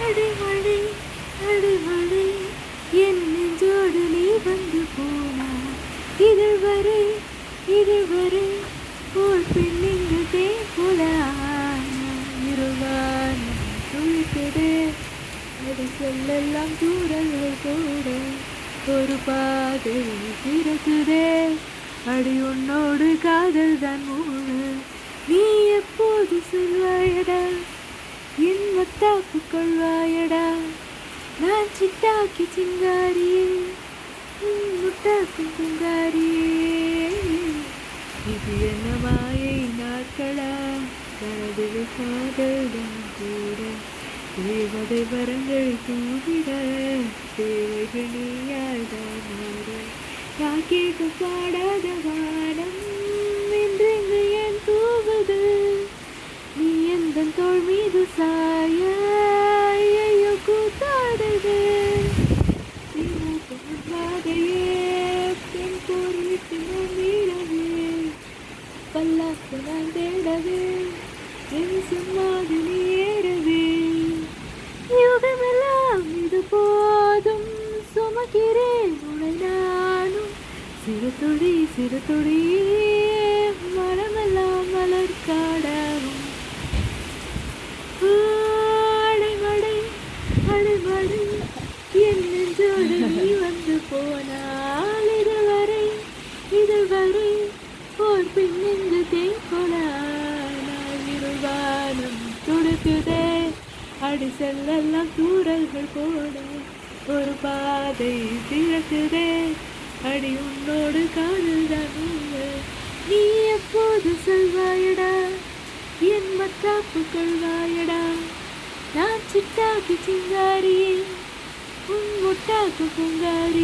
அடிமழை அடிமழை என் நெஞ்சோடு நீ வந்து போனா இதுவரை இதுவரை போல் பெண்ணிங்கு தேக்குல இருவான் துளித்தது அது சொல்லெல்லாம் தூரங்கள் கூட ஒரு பாதை திறக்குதே அடி உன்னோடு காதல் தான் மூணு நீ எப்போது சொல்வாயடா என் மத்தாப்பு கொள்வாயடா நான் சிட்டாக்கி சிங்காரியே முட்டாக்கும் சிங்காரியே இது என்ன மாயை நாட்களா கனவு காதல் தான் கூட தேவதை வரங்கள் தூவிட தேவைகள் நீயாதான் மாற நான் கேட்க பாடாத வானம் என்றெங்கு என் தூவுது நீ எந்த தோள் மீது சாய ஐயோ கூத்தாடுது பாதையே பெண் போரிட்டு நான் வீழவே பல்லாக்கு நான் தேடவே என் சும்மாது நீ ஏறவே யுகமெல்லாம் இது போதும் சுமக்கிறேன் உனை நானும் சிறு துளி மனமெல்லாம் மலர் காடாகும் அடைமடை அடைமடை என் நெஞ்சோடு நீ வந்து போனால் இதுவரை ஓர் பெண்ணெங்கு தேக்கொலானால் இருவானம் துடுக்குதே அடி செல்லெல்லாம் தூரல்கள் போட ஒரு பாதை திறக்குதே அடி உன்னோடு காதல் தான் நீ எப்போது சொல்வாயடா என் மத்தாப்பு கொள்வாயடா நான் சிட்டாக்கி சிங்காரியே உன் முட்டாக்கு பொங்காரி